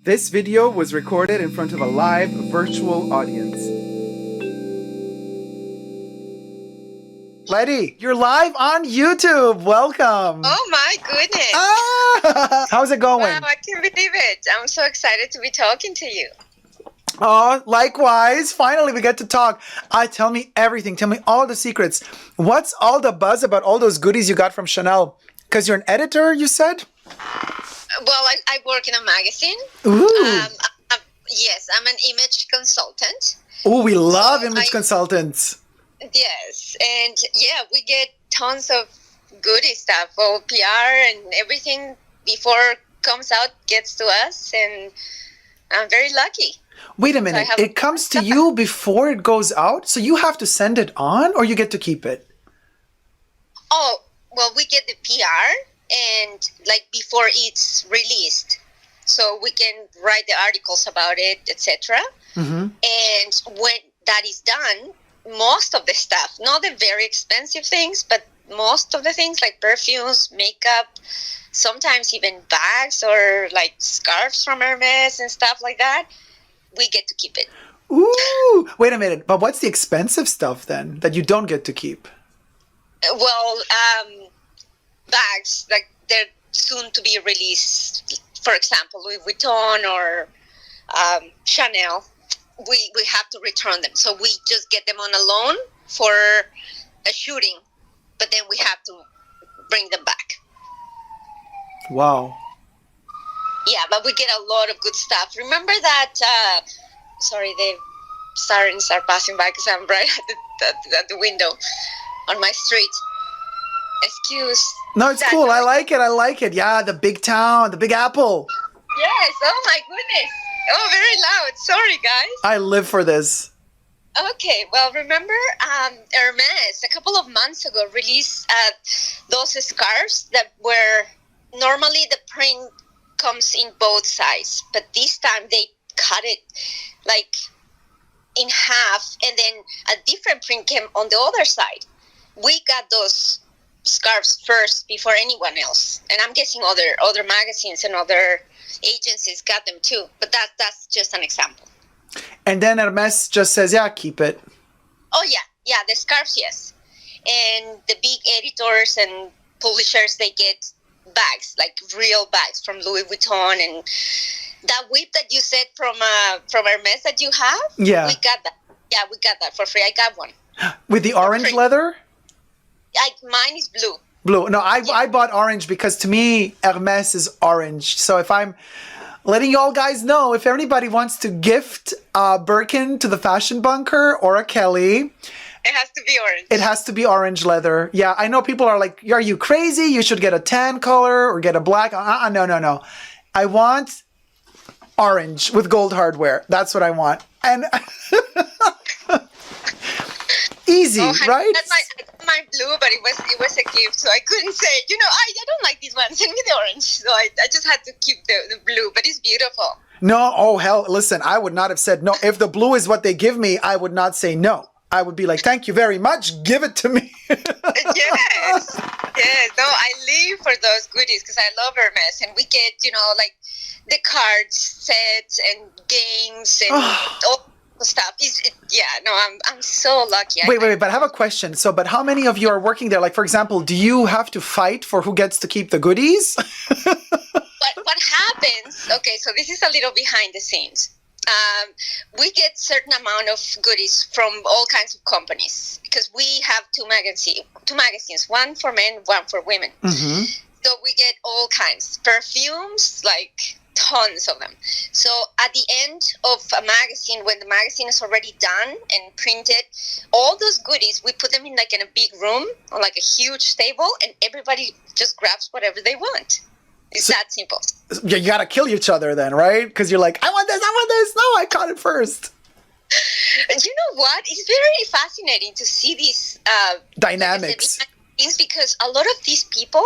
This video was recorded in front of a live virtual audience. Letty, you're live on YouTube. Welcome. Oh my goodness. How's it going? Wow, I can't believe it. I'm so excited to be talking to you. Oh, likewise. Finally, we get to talk. Tell me everything. Tell me all the secrets. What's all the buzz about all those goodies you got from Chanel? Because you're an editor, you said? Well, I work in a magazine. Ooh. Yes, I'm an image consultant. Oh, we love image consultants. Yes, and yeah, we get tons of goodie stuff. Well, PR and everything before it comes out gets to us, and I'm very lucky. Wait a minute, so it comes to you before it goes out? So you have to send it on, or you get to keep it? Oh, well, we get the PR and like before it's released. So we can write the articles about it, etc. Mm-hmm. And when that is done, most of the stuff, not the very expensive things, but most of the things like perfumes, makeup, sometimes even bags or like scarves from Hermes and stuff like that, we get to keep it. Ooh, wait a minute. But what's the expensive stuff then that you don't get to keep? Well, bags, like they're soon to be released. For example, Louis Vuitton or Chanel, we have to return them. So we just get them on a loan for a shooting, but then we have to bring them back. Wow. Yeah, but we get a lot of good stuff. Remember that, sorry, the sirens are passing by because I'm right at the window on my street. Excuse. No, it's cool. I like it. Yeah, the big town, the Big Apple. Yes. Oh, my goodness. Oh, very loud. Sorry, guys. I live for this. Okay. Well, remember Hermes a couple of months ago released those scarves that were normally the print comes in both sides, but this time they cut it like in half, and then a different print came on the other side. We got those scarves first before anyone else, and I'm guessing other magazines and other agencies got them too, but that's just an example. And then Hermes just says, yeah, keep it. Oh yeah, the scarves, yes. And the big editors and publishers, they get bags, like real bags from Louis Vuitton. And that whip that you said from Hermes that you have, yeah, we got that. Yeah, we got that for free. I got one with the orange leather. Mine is blue. Blue. No, I bought orange because to me Hermes is orange. So if I'm letting you all guys know, if anybody wants to gift a Birkin to the Fashion Bunker or a Kelly, it has to be orange. It has to be orange leather. Yeah, I know people are like, are you crazy? You should get a tan color or get a black. No. I want orange with gold hardware. That's what I want. And easy, right? That's my blue, but it was a gift, so I couldn't say, I don't like this one. Send me the orange. So I just had to keep the blue, but it's beautiful. No, oh hell, listen, I would not have said no. If the blue is what they give me, I would not say no. I would be like, thank you very much. Give it to me. Yes. No, I live for those goodies because I love Hermes, and we get, like the cards sets and games and all stuff. I'm so lucky. Wait, but I have a question. So, but how many of you are working there? Like, for example, do you have to fight for who gets to keep the goodies? What happens? Okay, so this is a little behind the scenes. We get certain amount of goodies from all kinds of companies because we have two magazines, one for men, one for women. Mm-hmm. So we get all kinds perfumes, like tons of them. So at the end of a magazine, when the magazine is already done and printed, all those goodies, we put them in like in a big room on like a huge table, and everybody just grabs whatever they want. It's that simple. Yeah, you gotta kill each other then, right? Because you're like, I want this. No, I caught it first. You know what? It's very fascinating to see these dynamics. Like because a lot of these people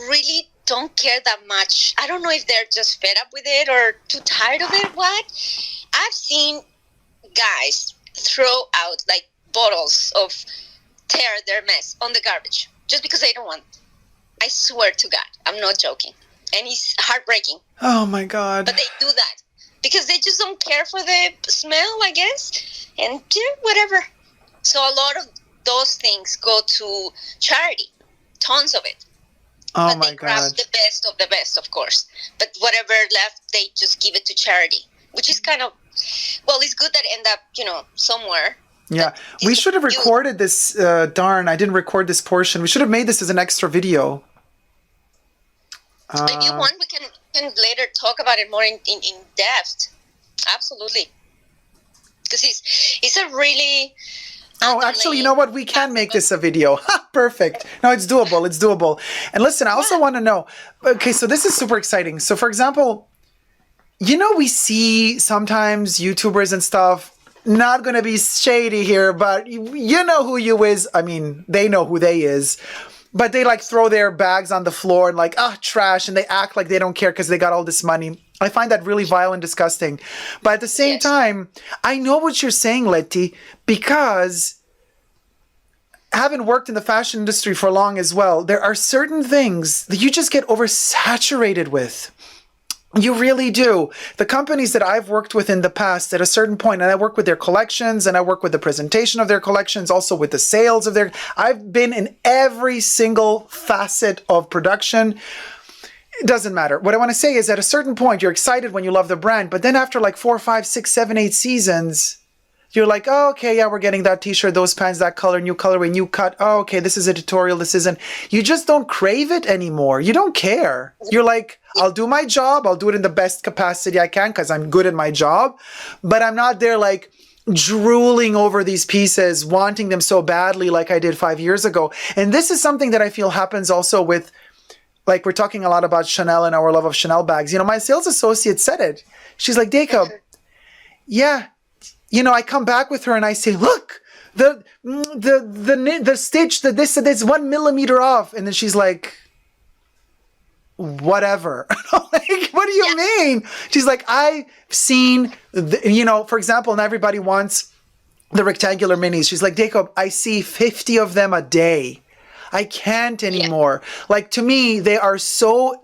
really don't care that much. I don't know if they're just fed up with it or too tired of it. What? I've seen guys throw out like bottles of their mess on the garbage just because they don't want. I swear to God, I'm not joking. and it's heartbreaking. Oh my God. But they do that because they just don't care for the smell, I guess, and whatever. So a lot of those things go to charity, tons of it. Oh But my they grab God. the best of the best, of course. But whatever left, they just give it to charity, which is kind of, well, it's good that end up, somewhere. Yeah, we should have recorded this. Darn, I didn't record this portion. We should have made this as an extra video. If you want, we can later talk about it more in depth. Absolutely. Because it's a really... Oh, actually, you know what? We can make this a video. Ha, perfect. No, it's doable. It's doable. And listen, I also want to know, okay, so this is super exciting. So for example, we see sometimes YouTubers and stuff, not going to be shady here, but you know who you is. I mean, they know who they is. But they like throw their bags on the floor and like, trash. And they act like they don't care because they got all this money. I find that really vile and disgusting. But at the same time, I know what you're saying, Letty, because having worked in the fashion industry for long as well, there are certain things that you just get oversaturated with. You really do. The companies that I've worked with in the past at a certain point, and I work with their collections and I work with the presentation of their collections, also with the sales of I've been in every single facet of production. It doesn't matter. What I want to say is at a certain point, you're excited when you love the brand, but then after like 4, 5, 6, 7, 8 seasons, you're like, oh, okay, yeah, we're getting that t-shirt, those pants, that color, new colorway, new cut. Oh, okay, this is a tutorial, this isn't. You just don't crave it anymore. You don't care. You're like, I'll do my job. I'll do it in the best capacity I can because I'm good at my job. But I'm not there like drooling over these pieces, wanting them so badly like I did 5 years ago. And this is something that I feel happens also with, like we're talking a lot about Chanel and our love of Chanel bags. My sales associate said it. She's like, Dacob, yeah. I come back with her and I say, look, the stitch, this 1 millimeter off. And then she's like, whatever. Like, what do you mean? She's like, I've seen, for example, and everybody wants the rectangular minis. She's like, Dacob, I see 50 of them a day. I can't anymore. Yeah. Like, to me, they are so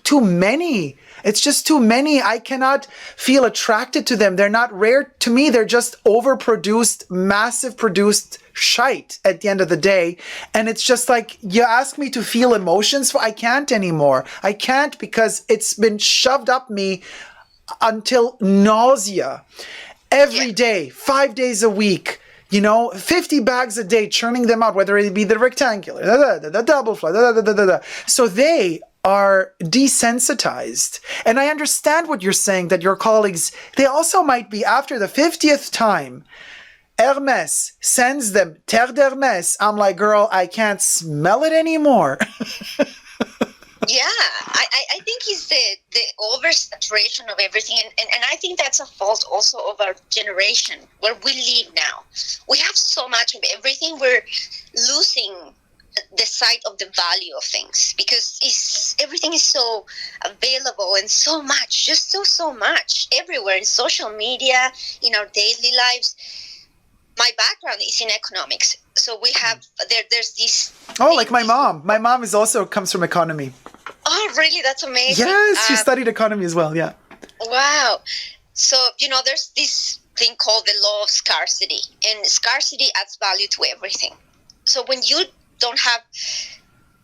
too many. It's just too many. I cannot feel attracted to them. They're not rare to me. They're just overproduced, massive produced shite at the end of the day. And it's just like, you ask me to feel emotions. I can't anymore. I can't because it's been shoved up me until nausea every day, 5 days a week. 50 bags a day, churning them out, whether it be the rectangular, the double fly, So they are desensitized. And I understand what you're saying, that your colleagues, they also might be after the 50th time, Hermes sends them terre d'Hermes. I'm like, girl, I can't smell it anymore. Yeah, I think it's the oversaturation of everything, and I think that's a fault also of our generation where we live now. We have so much of everything, we're losing the sight of the value of things because everything is so available and so much, just so much everywhere in social media, in our daily lives. My background is in economics, so we have there's this. Oh, like my mom. My mom comes from economy. Oh, really? That's amazing. Yes, she studied economy as well. Yeah. Wow. So there's this thing called the law of scarcity, and scarcity adds value to everything. So when you don't have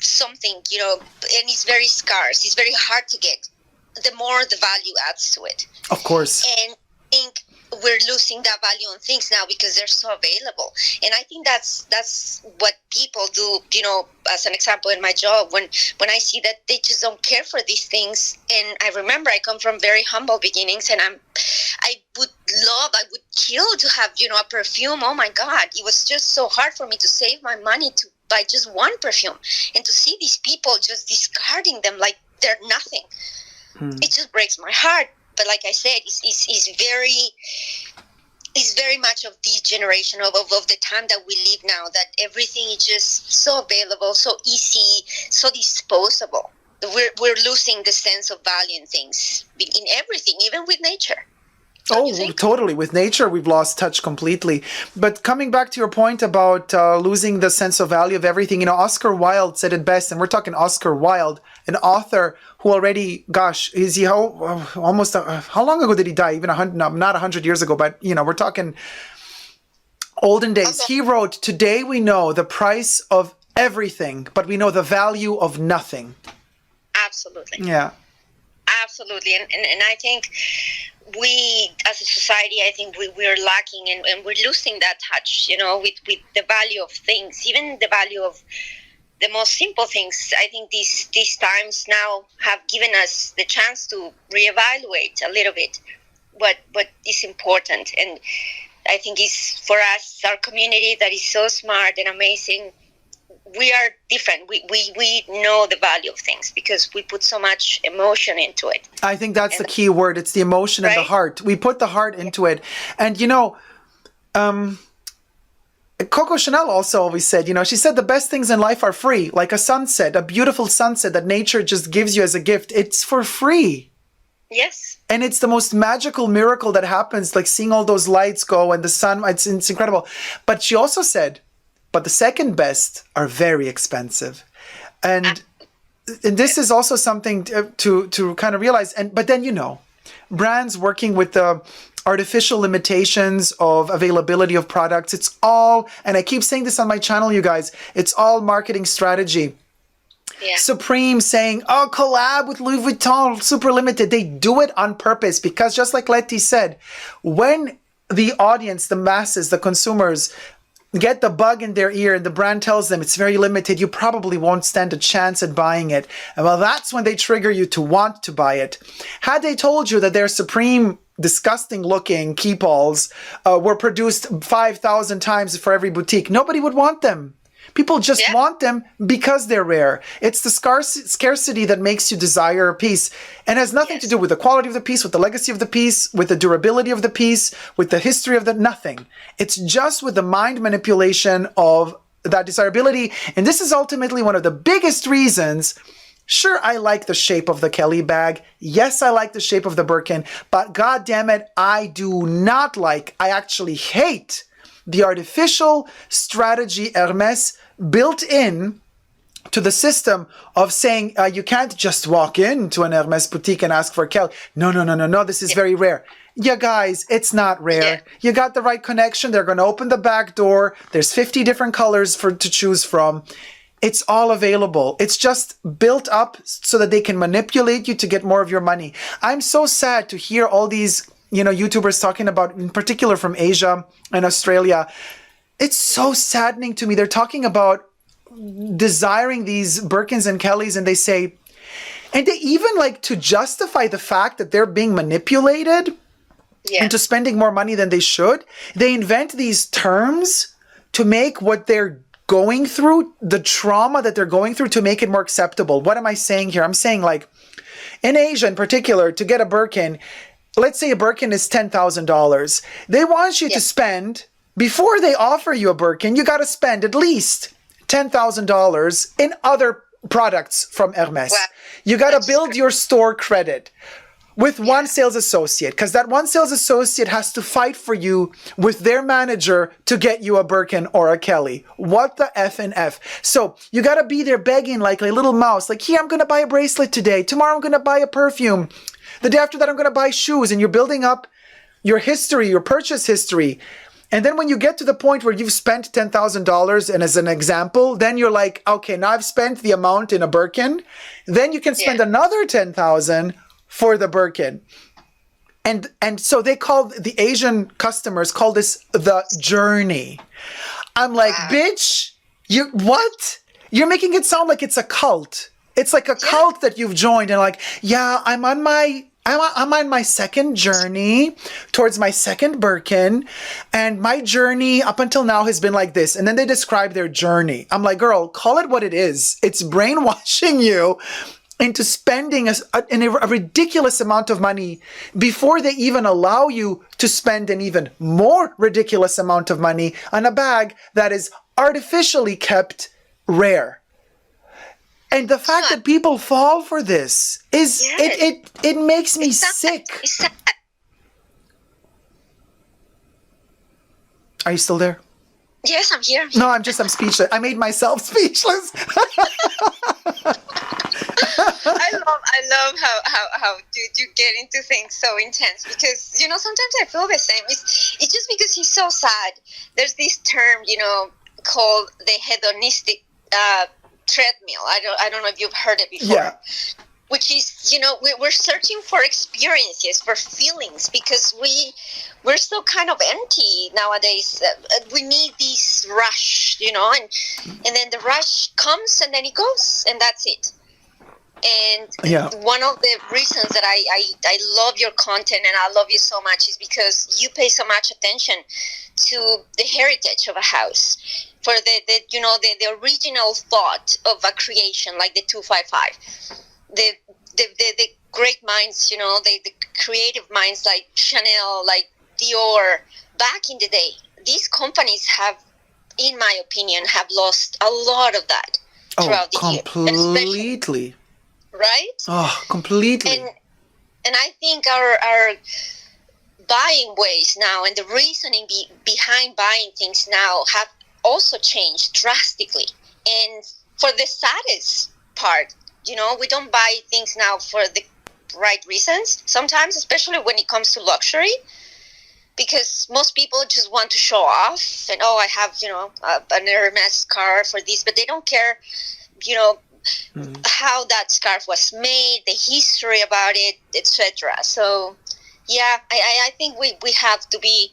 something, and it's very scarce, it's very hard to get, the more the value adds to it. Of course. And I think we're losing that value on things now because they're so available. And I think that's what people do, as an example in my job, when I see that they just don't care for these things. And I remember I come from very humble beginnings, and I would kill to have, a perfume. Oh my God, it was just so hard for me to save my money to buy just one perfume, and to see these people just discarding them like they're nothing. It just breaks my heart. But like I said, it's very much of this generation of the time that we live now, that everything is just so available, so easy, so disposable. We're losing the sense of value in things, in everything, even with nature. Don't you Oh, think? totally. With nature, we've lost touch completely. But coming back to your point about losing the sense of value of everything, Oscar Wilde said it best, and we're talking Oscar Wilde, an author who already, gosh, is he almost, how long ago did he die? Even 100, no, not 100 years ago, but, we're talking olden days. He wrote, "Today we know the price of everything, but we know the value of nothing." Absolutely. Yeah. Absolutely. And I think we, as a society, I think we're lacking and we're losing that touch, with the value of things, even the value of the most simple things. I think these times now have given us the chance to reevaluate a little bit what is important. And I think it's for us, our community that is so smart and amazing. We are different. We know the value of things because we put so much emotion into it. I think that's the key word. It's the emotion and the heart. We put the heart into it. And, Coco Chanel also always said, she said the best things in life are free, like a sunset, a beautiful sunset that nature just gives you as a gift. It's for free. Yes. And it's the most magical miracle that happens, like seeing all those lights go and the sun. It's incredible. But she also said, but the second best are very expensive. And this is also something to kind of realize. But then, brands working with the artificial limitations of availability of products. It's all, and I keep saying this on my channel, you guys, it's all marketing strategy. Yeah. Supreme saying, "Oh, collab with Louis Vuitton, super limited." They do it on purpose because, just like Letty said, when the audience, the masses, the consumers get the bug in their ear and the brand tells them it's very limited, you probably won't stand a chance at buying it. And well, that's when they trigger you to want to buy it. Had they told you that their Supreme disgusting looking keepalls were produced 5,000 times for every boutique, nobody would want them. People just want them because they're rare. It's the scarcity that makes you desire a piece, and has nothing to do with the quality of the piece, with the legacy of the piece, with the durability of the piece, with the history of the nothing. It's just with the mind manipulation of that desirability. And this is ultimately one of the biggest reasons. Sure, I like the shape of the Kelly bag. Yes, I like the shape of the Birkin, but God damn it, I actually hate the artificial strategy Hermes built in to the system of saying you can't just walk into an Hermes boutique and ask for a Kelly. No, this is very rare. Yeah, guys, it's not rare. Yeah. You got the right connection. They're going to open the back door. There's 50 different colors to choose from. It's all available. It's just built up so that they can manipulate you to get more of your money. I'm so sad to hear all these YouTubers talking about, in particular from Asia and Australia. It's so saddening to me. They're talking about desiring these Birkins and Kellys, and they say, and they even like to justify the fact that they're being manipulated into spending more money than they should. They invent these terms to make what they're going through, the trauma that they're going through, to make it more acceptable. What am I saying here? I'm saying, like, in Asia in particular, to get a Birkin, let's say a Birkin is $10,000. They want you to spend, before they offer you a Birkin, you got to spend at least $10,000 in other products from Hermes. Wow. You got to build your store credit with one sales associate, because that one sales associate has to fight for you with their manager to get you a Birkin or a Kelly. What the F and F? So you got to be there begging like a little mouse, like, here, I'm going to buy a bracelet today. Tomorrow I'm going to buy a perfume. The day after that, I'm going to buy shoes. And you're building up your history, your purchase history. And then when you get to the point where you've spent $10,000, and as an example, then you're like, okay, now I've spent the amount in a Birkin. Then you can spend another $10,000 for the Birkin. And so they call, the Asian customers call this the journey. I'm like, bitch, what? You're making it sound like it's a cult. It's like a cult that you've joined, and like, I'm on my second journey towards my second Birkin, and my journey up until now has been like this. And then they describe their journey. I'm like, girl, call it what it is. It's brainwashing you into spending a ridiculous amount of money before they even allow you to spend an even more ridiculous amount of money on a bag that is artificially kept rare. And the fact that people fall for this is, it makes me sick. Are you still there? Yes, I'm here. No, I'm speechless. I made myself speechless. I love how you get into things so intense, because sometimes I feel the same. It's just because he's so sad. There's this term called the hedonistic treadmill. I don't know if you've heard it before. Yeah. Which is, we're searching for experiences, for feelings, because we're so kind of empty nowadays. We need this rush, and then the rush comes and then it goes, and that's it. And one of the reasons that I love your content and I love you so much is because you pay so much attention to the heritage of a house, for the original thought of a creation, like the 255. The great minds, the creative minds like Chanel, like Dior, back in the day, these companies have, in my opinion, have lost a lot of that throughout the years. Completely. Right? Oh, completely. And I think our buying ways now and the reasoning behind buying things now have also changed drastically. And for the saddest part, we don't buy things now for the right reasons sometimes, especially when it comes to luxury, because most people just want to show off and, I have, an HERMES scarf for this, but they don't care, how that scarf was made, the history about it, etc. So, yeah, I think we have to be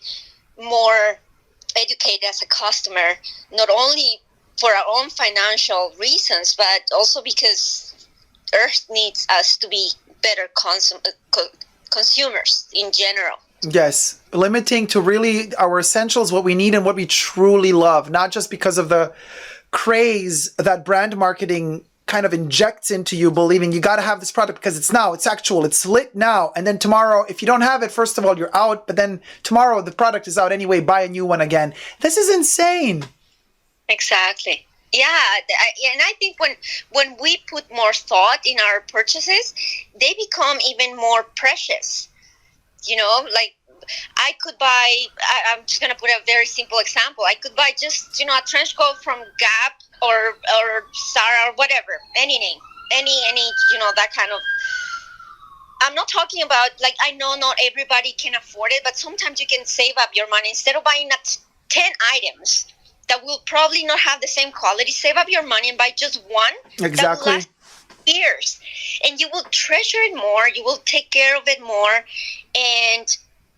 more educated as a customer, not only for our own financial reasons, but also because Earth needs us to be better consumers in general. Yes, limiting to really our essentials, what we need and what we truly love, not just because of the craze that brand marketing kind of injects into you, believing you got to have this product because it's now, it's actual, it's lit now. And then tomorrow, if you don't have it, first of all, you're out. But then tomorrow the product is out anyway, buy a new one again. This is insane. Exactly. Yeah, and I think when we put more thought in our purchases, they become even more precious. Like I could buy, I'm just going to put a very simple example. I could buy just, a trench coat from Gap or Zara or whatever, any name, any, that kind of. I'm not talking about, like, I know not everybody can afford it, but sometimes you can save up your money. Instead of buying 10 items that will probably not have the same quality, save up your money and buy just one. Exactly. That will last years. And you will treasure it more, you will take care of it more, and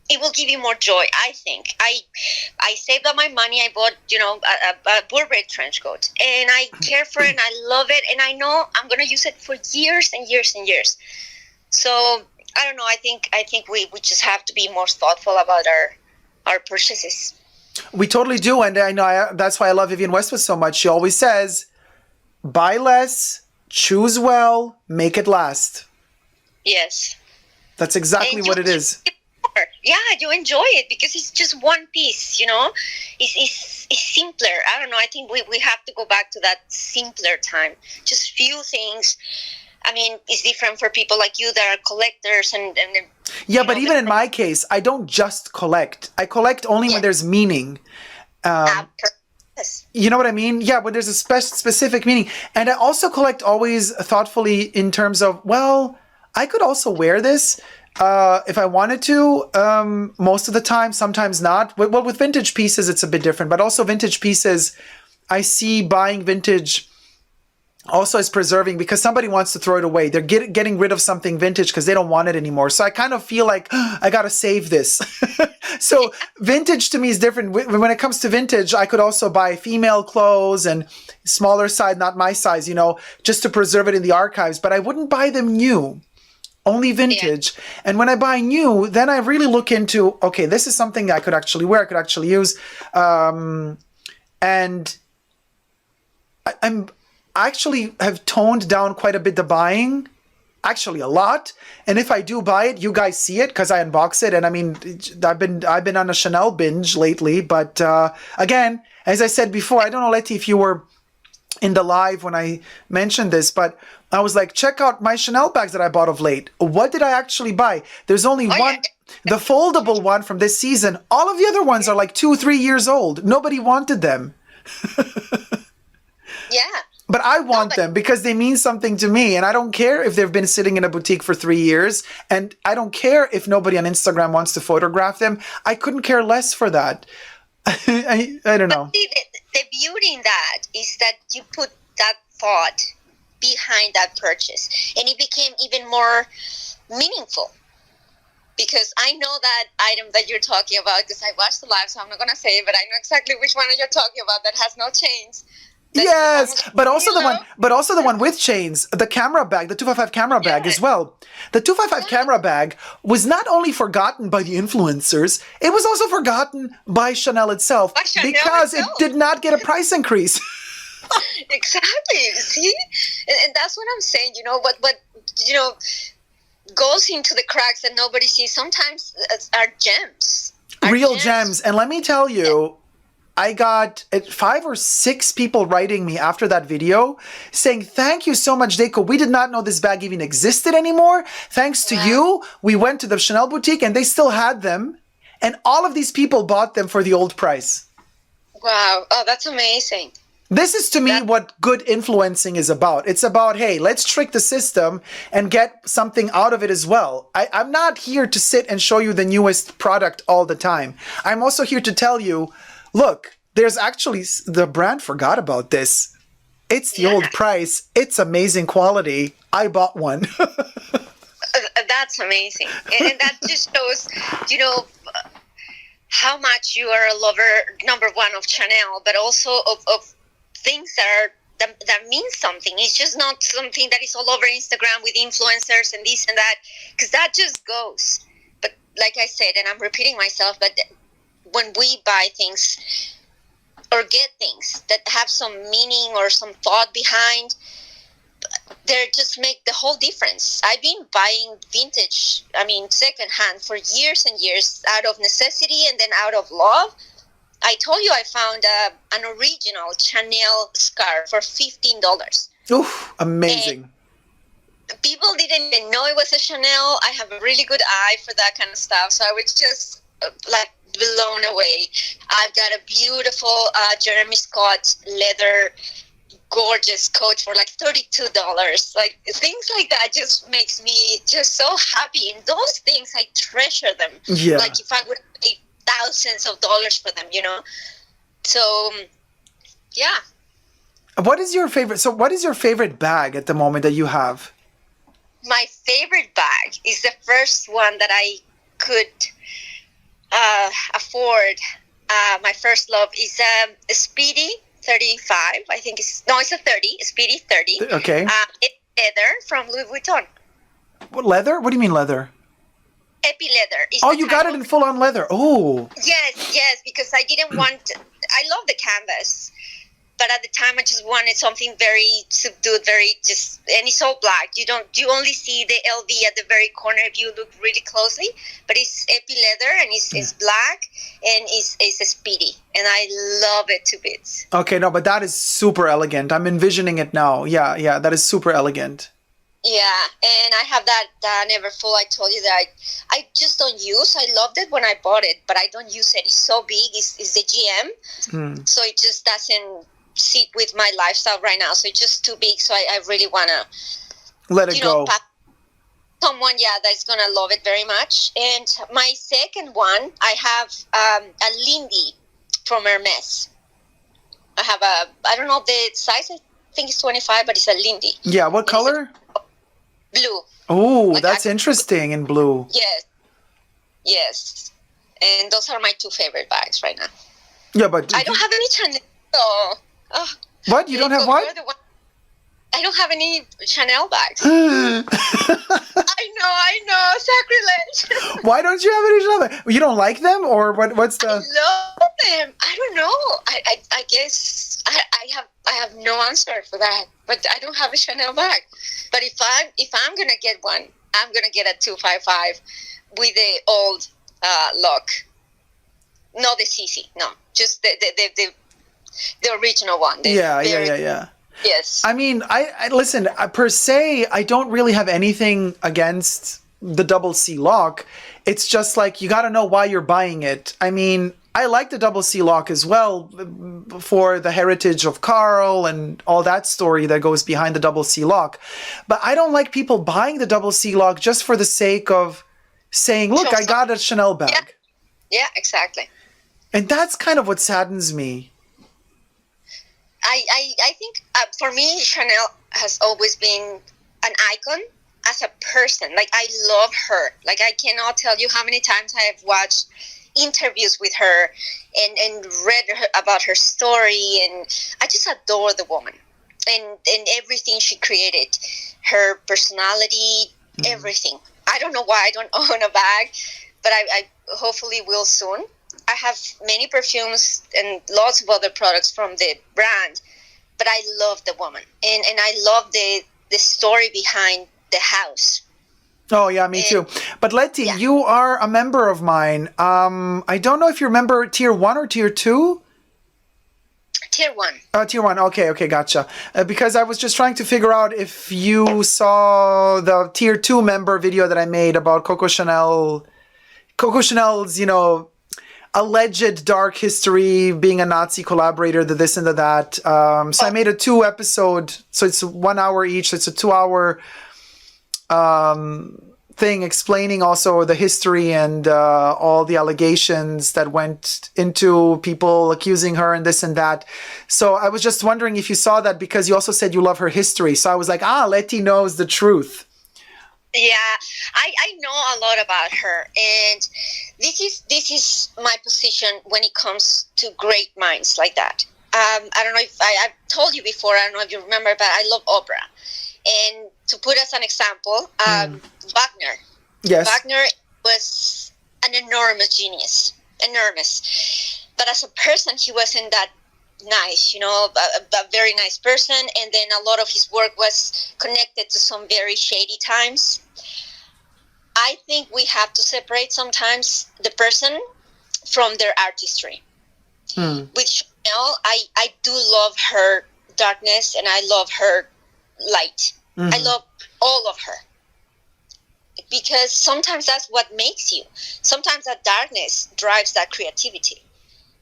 it will give you more joy, I think. I saved up my money, I bought, a Burberry trench coat, and I care for it, and I love it, and I know I'm going to use it for years and years and years. So, I don't know, I think we just have to be more thoughtful about our purchases. We totally do, and I know that's why I love Vivienne Westwood so much. She always says, buy less, choose well, make it last. Yes. That's exactly what it is. Yeah, you enjoy it because it's just one piece, It's simpler. I don't know. I think we have to go back to that simpler time. Just few things. I mean, it's different for people like you that are collectors and yeah, but even in my case, I don't just collect. I collect only when there's meaning. You know what I mean? Yeah, when there's a specific meaning. And I also collect always thoughtfully in terms of, well, I could also wear this if I wanted to, most of the time, sometimes not. Well, with vintage pieces, it's a bit different. But also vintage pieces, I see buying vintage also as preserving because somebody wants to throw it away. They're getting rid of something vintage because they don't want it anymore. So I kind of feel like, I got to save this. So vintage to me is different. When it comes to vintage, I could also buy female clothes and smaller size, not my size, just to preserve it in the archives. But I wouldn't buy them new. Only vintage. Yeah. And when I buy new, then I really look into, okay, this is something I could actually wear, I could actually use. And I actually have toned down quite a bit the buying, actually a lot. And if I do buy it, you guys see it because I unbox it. And I mean, I've been on a Chanel binge lately. But again, as I said before, I don't know, Letty, if you were in the live when I mentioned this, but I was like, check out my Chanel bags that I bought of late. What did I actually buy? There's only one, the foldable one from this season. All of the other ones are like 2-3 years old. Nobody wanted them. Yeah. But I want them because they mean something to me. And I don't care if they've been sitting in a boutique for 3 years. And I don't care if nobody on Instagram wants to photograph them. I couldn't care less for that. I don't know. But see, the beauty in that is that you put that thought behind that purchase. And it became even more meaningful. Because I know that item that you're talking about, because I watched the live, so I'm not going to say it, but I know exactly which one you're talking about that has no chains. Yes, but also the one with chains, the camera bag, the 255 camera bag as well. The 255 camera bag was not only forgotten by the influencers, it was also forgotten by Chanel itself because it did not get a price increase. Exactly. See, and that's what I'm saying. You know what goes into the cracks that nobody sees. Sometimes are gems, real gems. And let me tell you. I got 5 or 6 people writing me after that video saying, thank you so much, Dacob. We did not know this bag even existed anymore. Thanks to you, we went to the Chanel boutique and they still had them. And all of these people bought them for the old price. Wow. Oh, that's amazing. This is to me what good influencing is about. It's about, hey, let's trick the system and get something out of it as well. I'm not here to sit and show you the newest product all the time. I'm also here to tell you, look, there's actually, the brand forgot about this. It's the old price. It's amazing quality. I bought one. That's amazing. And that just shows, how much you are a lover, number one, of Chanel, but also of things that mean something. It's just not something that is all over Instagram with influencers and this and that, because that just goes. But like I said, and I'm repeating myself, but when we buy things or get things that have some meaning or some thought behind, they just make the whole difference. I've been buying vintage, secondhand for years and years out of necessity and then out of love. I told you I found an original Chanel scarf for $15. Oof, amazing. And people didn't even know it was a Chanel. I have a really good eye for that kind of stuff. So I was just blown away. I've got a beautiful Jeremy Scott leather gorgeous coat for like $32. Like things like that just makes me just so happy. And those things, I treasure them. Yeah. Like if I would pay thousands of dollars for them, So, yeah. What is your favorite bag at the moment that you have? My favorite bag is the first one that I could afford. My first love is a Speedy 35. I think it's a 30. Speedy 30. Okay. It's leather from Louis Vuitton. What leather? What do you mean leather? Epi leather. Oh, you got it in full on leather. Oh. Yes, because I didn't want. I love the canvas, but at the time I just wanted something very subdued, and it's all black. You only see the LV at the very corner if you look really closely, but it's epi leather and it's black and it's a Speedy, and I love it to bits. Okay, no, but that is super elegant. I'm envisioning it now. Yeah, that is super elegant. Yeah, and I have that Neverfull. I told you that I just don't use. I loved it when I bought it, but I don't use it. It's so big. It's the GM, so it just doesn't sit with my lifestyle right now. So it's just too big. So I really want to let it go. Someone, that's going to love it very much. And my second one, I have a Lindy from Hermes. I have I don't know the size. I think it's 25, but it's a Lindy. Yeah, what color? Blue. Oh, that's interesting, in blue. Yes. And those are my two favorite bags right now. Yeah, but I don't have any Chanel. What? You don't have what? I don't have any Chanel bags. I know, sacrilege. Why don't you have any Chanel bags? You don't like them, or what's the? I love them. I don't know. I guess I have no answer for that. But I don't have a Chanel bag. But if I'm gonna get one, I'm gonna get a 255 with the old look. Not the CC, no, just the original one. Yeah. Yes. I mean, I listen, per se, I don't really have anything against the double C lock. It's just like, you got to know why you're buying it. I mean, I like the double C lock as well for the heritage of Carl and all that story that goes behind the double C lock. But I don't like people buying the double C lock just for the sake of saying, look, I got a Chanel bag. Yeah, exactly. And that's kind of what saddens me. I think for me, Chanel has always been an icon as a person. Like, I love her. Like, I cannot tell you how many times I have watched interviews with her and read about her story, and I just adore the woman and everything she created, her personality, everything. I don't know why I don't own a bag, but I hopefully will soon. I have many perfumes and lots of other products from the brand, but I love the woman, and I love the story behind the house. Oh, yeah, me too. But Letty, you are a member of mine. I don't know if you remember Tier 1 or Tier 2? Tier 1. Oh, Tier 1. Okay, gotcha. Because I was just trying to figure out if you saw the Tier 2 member video that I made about Coco Chanel. Coco Chanel's, alleged dark history, being a Nazi collaborator, the this and the that. So I made a 2-episode, so it's 1 hour each. So it's a 2-hour thing explaining also the history and all the allegations that went into people accusing her and this and that. So I was just wondering if you saw that, because you also said you love her history. So I was like, Letty knows the truth. Yeah, I know a lot about her, and this is my position when it comes to great minds like that. I don't know if I've told you before, I don't know if you remember, but I love opera. And to put as an example, Wagner. Yes. Wagner was an enormous genius, enormous. But as a person, he wasn't that nice, a very nice person. And then a lot of his work was connected to some very shady times. I think we have to separate sometimes the person from their artistry. With Chanel, I do love her darkness and I love her light. I love all of her, because sometimes that's what makes you. Sometimes that darkness drives that creativity,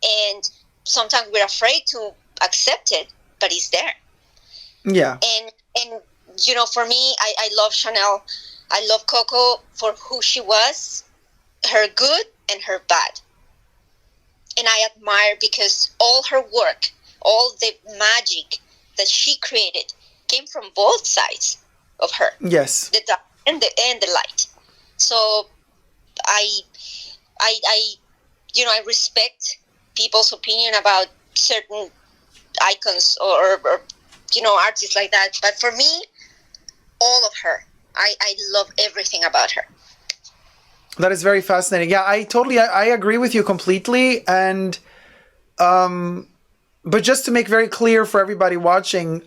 and sometimes we're afraid to accept it, but it's there. Yeah. And for me, I love Chanel. I love Coco for who she was, her good and her bad. And I admire, because all her work, all the magic that she created came from both sides of her. Yes. The dark and the light. So I respect people's opinion about certain icons or artists like that. But for me, all of her, I love everything about her. That is very fascinating. Yeah, I agree with you completely. And, but just to make very clear for everybody watching,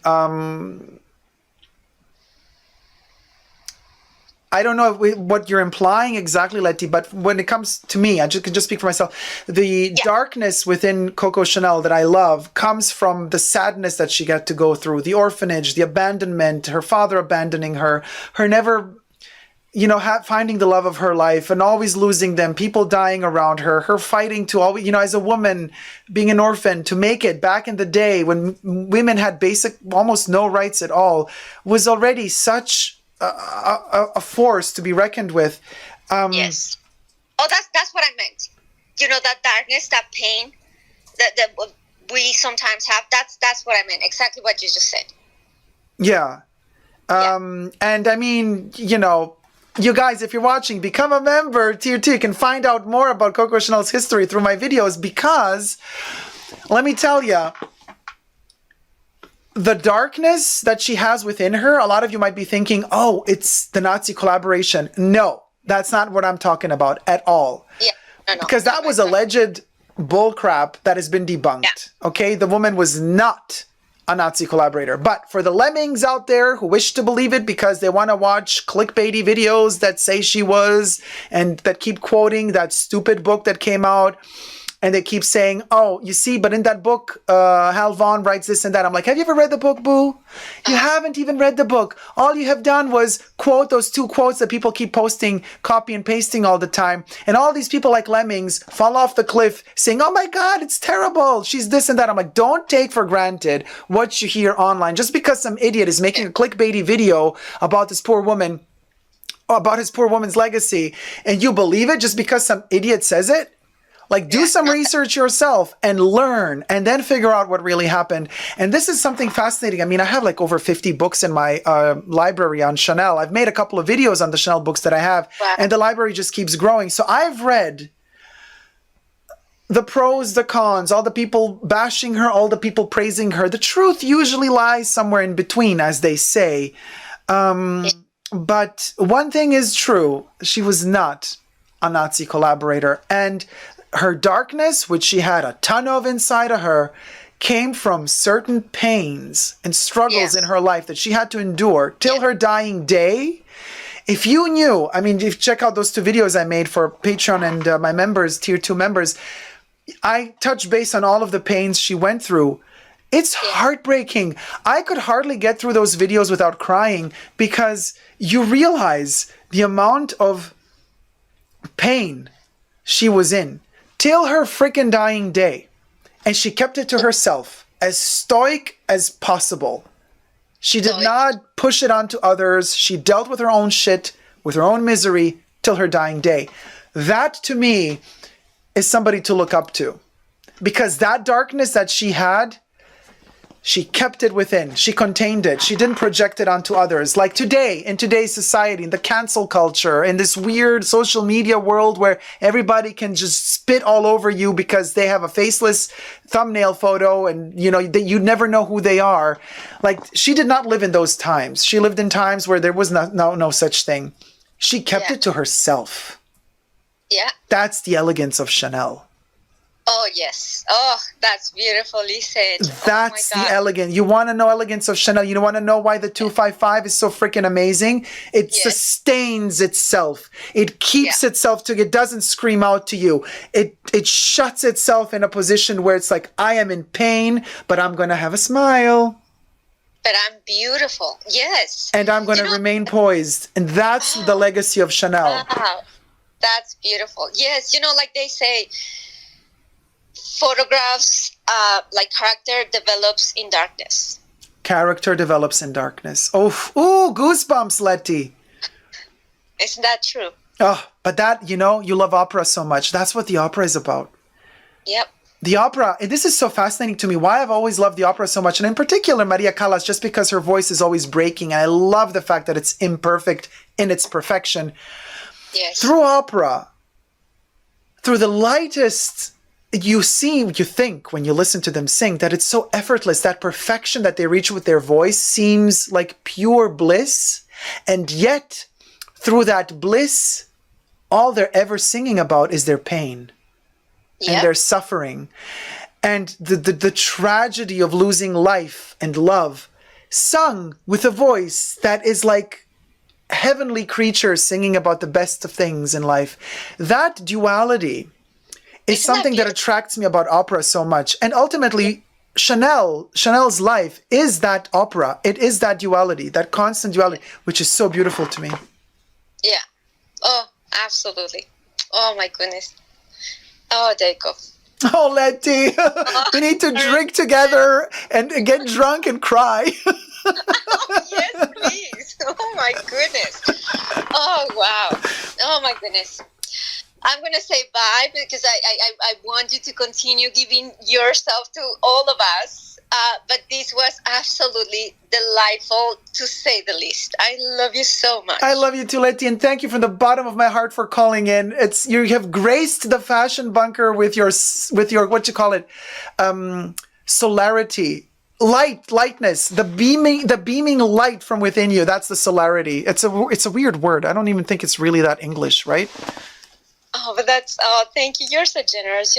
I don't know what you're implying exactly, Letty, but when it comes to me, I can just speak for myself. The darkness within Coco Chanel that I love comes from the sadness that she got to go through, the orphanage, the abandonment, her father abandoning her never, finding the love of her life and always losing them, people dying around her, her fighting to always, as a woman, being an orphan, to make it back in the day when women had almost no rights at all, was already such a force to be reckoned with. Yes. Oh, that's what I meant. That darkness, that pain that we sometimes have. That's what I meant. Exactly what you just said. Yeah. And I mean, you guys, if you're watching, become a member, Tier 2. You can find out more about Coco Chanel's history through my videos, because let me tell you, the darkness that she has within her, a lot of you might be thinking, oh, it's the Nazi collaboration. No, that's not what I'm talking about at all. Yeah, no. Because that was alleged bullcrap that has been debunked. Yeah. Okay, the woman was not a Nazi collaborator. But for the lemmings out there who wish to believe it because they want to watch clickbaity videos that say she was, and that keep quoting that stupid book that came out, and they keep saying, oh, you see, but in that book, Hal Vaughan writes this and that. I'm like, have you ever read the book, boo? You haven't even read the book. All you have done was quote those 2 quotes that people keep posting, copy and pasting all the time. And all these people like lemmings fall off the cliff saying, oh my God, it's terrible. She's this and that. I'm like, don't take for granted what you hear online. Just because some idiot is making a clickbaity video about this poor woman, about his poor woman's legacy, and you believe it just because some idiot says it. Like, do some research yourself and learn, and then figure out what really happened. And this is something fascinating. I mean, I have like over 50 books in my library on Chanel. I've made a couple of videos on the Chanel books that I have, and the library just keeps growing. So I've read the pros, the cons, all the people bashing her, all the people praising her. The truth usually lies somewhere in between, as they say. But one thing is true. She was not a Nazi collaborator. And her darkness, which she had a ton of inside of her, came from certain pains and struggles in her life that she had to endure till her dying day. If you knew, I mean, if you check out those 2 videos I made for Patreon and my members, tier 2 members, I touch base on all of the pains she went through. It's heartbreaking. I could hardly get through those videos without crying, because you realize the amount of pain she was in till her freaking dying day. And she kept it to herself, as stoic as possible. She did not push it onto others. She dealt with her own shit, with her own misery, till her dying day. That, to me, is somebody to look up to. Because that darkness that she had, she kept it within. She contained it. She didn't project it onto others. Like today, in today's society, in the cancel culture, in this weird social media world where everybody can just spit all over you because they have a faceless thumbnail photo and, you know, you never know who they are. Like, she did not live in those times. She lived in times where there was no such thing. She kept it to herself. Yeah. That's the elegance of Chanel. Oh, yes. Oh, that's beautifully said. That's the elegance. You want to know elegance of Chanel? You want to know why the 255 is so freaking amazing? It sustains itself. It keeps itself together. It doesn't scream out to you. It shuts itself in a position where it's like, I am in pain, but I'm going to have a smile. But I'm beautiful. Yes. And I'm going to remain poised. And that's the legacy of Chanel. Wow. That's beautiful. Yes. You know, like they say, photographs, like character develops in darkness. Character develops in darkness. Oh, ooh, goosebumps, Letty. Isn't that true? Oh, but that, you know, you love opera so much. That's what the opera is about. Yep. The opera, and this is so fascinating to me, why I've always loved the opera so much, and in particular Maria Callas, just because her voice is always breaking, and I love the fact that it's imperfect in its perfection. Yes. Through opera, through the lightest, you think when you listen to them sing that it's so effortless, that perfection that they reach with their voice seems like pure bliss, and yet through that bliss, all they're ever singing about is their pain. And their suffering, and the tragedy of losing life and love, sung with a voice that is like heavenly creatures singing about the best of things in life. That duality is something that attracts me about opera so much. And ultimately, Chanel's life is that opera. It is that duality, that constant duality, which is so beautiful to me. Yeah. Oh, absolutely. Oh, my goodness. Oh, Dacob. Oh, Letty. We need to drink together and get drunk and cry. Oh, yes, please. Oh, my goodness. Oh, wow. Oh, my goodness. I'm going to say bye because I want you to continue giving yourself to all of us. But this was absolutely delightful, to say the least. I love you so much. I love you too, Letty, and thank you from the bottom of my heart for calling in. You have graced the fashion bunker with your what you call it, solarity, lightness, the beaming light from within you. That's the solarity. It's a weird word. I don't even think it's really that English, right? Oh, but thank you. You're so generous.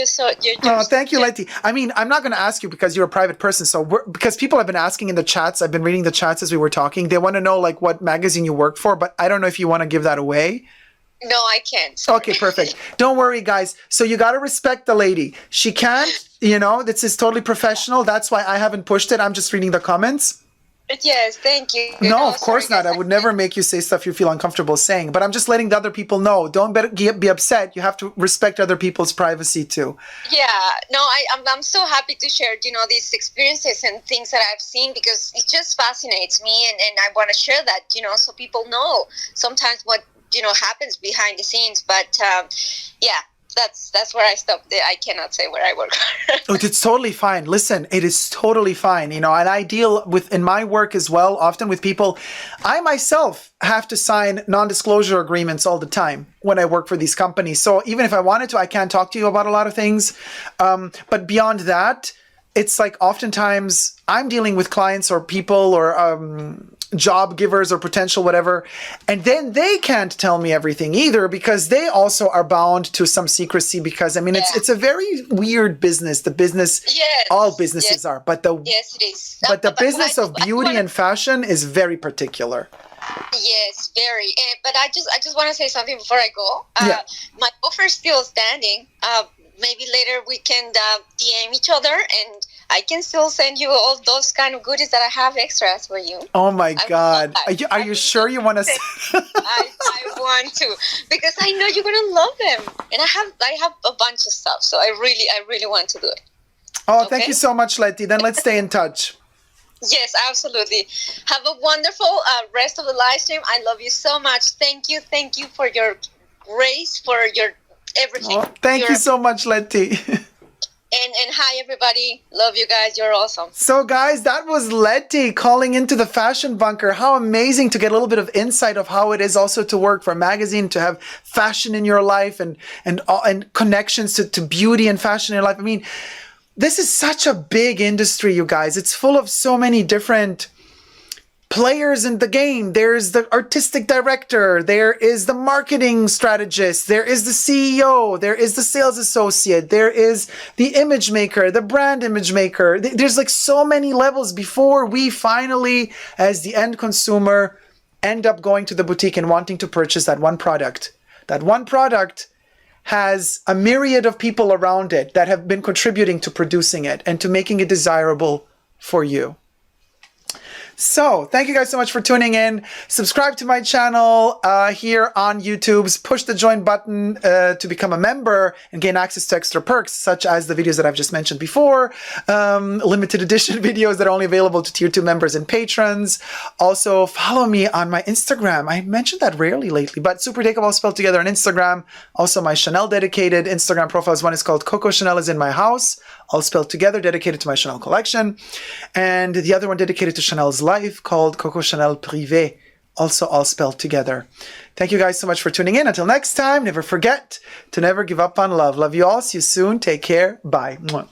Thank you, Letty. I mean, I'm not going to ask you because you're a private person. So because people have been asking in the chats, I've been reading the chats as we were talking. They want to know like what magazine you work for, but I don't know if you want to give that away. No, I can't. Sorry. Okay, perfect. Don't worry, guys. So you got to respect the lady. She can't, this is totally professional. That's why I haven't pushed it. I'm just reading the comments. Yes, thank you. No, of course not. I would never make you say stuff you feel uncomfortable saying, but I'm just letting the other people know. Don't be upset. You have to respect other people's privacy too. Yeah, no, I'm so happy to share, these experiences and things that I've seen, because it just fascinates me, and I want to share that, so people know sometimes what, happens behind the scenes. But yeah, that's where I stop. I cannot say where I work. Oh, it's totally fine. Listen, it is totally fine. And I deal with, in my work as well, often with people. I myself have to sign non-disclosure agreements all the time when I work for these companies. So even if I wanted to, I can't talk to you about a lot of things. But beyond that, it's like oftentimes I'm dealing with clients or people or job givers or potential whatever, and then they can't tell me everything either, because they also are bound to some secrecy, because it's a very weird business. The business, yes, all businesses are, but yes, it is. But the business of beauty and fashion is very particular. Yes, very. But I just want to say something before I go. Yeah. My offer is still standing. Maybe later we can DM each other, and I can still send you all those kind of goodies that I have extras for you. Oh my God. Are you sure you want to? I want to, because I know you're going to love them. And I have a bunch of stuff. So I really want to do it. Oh, okay? Thank you so much, Letty. Then let's stay in touch. Yes, absolutely. Have a wonderful rest of the live stream. I love you so much. Thank you for your grace, for your everything. Oh, thank you so much, Letty. And hi, everybody. Love you guys. You're awesome. So, guys, that was Letty calling into the Fashion Bunker. How amazing to get a little bit of insight of how it is also to work for a magazine, to have fashion in your life and connections to beauty and fashion in your life. I mean, this is such a big industry, you guys. It's full of so many different players in the game. There's the artistic director, there is the marketing strategist, there is the CEO, there is the sales associate, there is the image maker, the brand image maker. There's like so many levels before we finally, as the end consumer, end up going to the boutique and wanting to purchase that one product. That one product has a myriad of people around it that have been contributing to producing it and to making it desirable for you. So, thank you guys so much for tuning in. Subscribe to my channel here on YouTube. Push the join button to become a member and gain access to extra perks, such as the videos that I've just mentioned before, limited edition videos that are only available to Tier 2 members and patrons. Also, follow me on my Instagram. I mentioned that rarely lately, but superdacob all spelled together on Instagram. Also, my Chanel dedicated Instagram profiles. One is called Coco Chanel is in my house, all spelled together, dedicated to my Chanel collection. And the other one dedicated to Chanel's life, called Coco Chanel Privé, also all spelled together. Thank you guys so much for tuning in. Until next time, never forget to never give up on love. Love you all. See you soon. Take care. Bye. Mwah.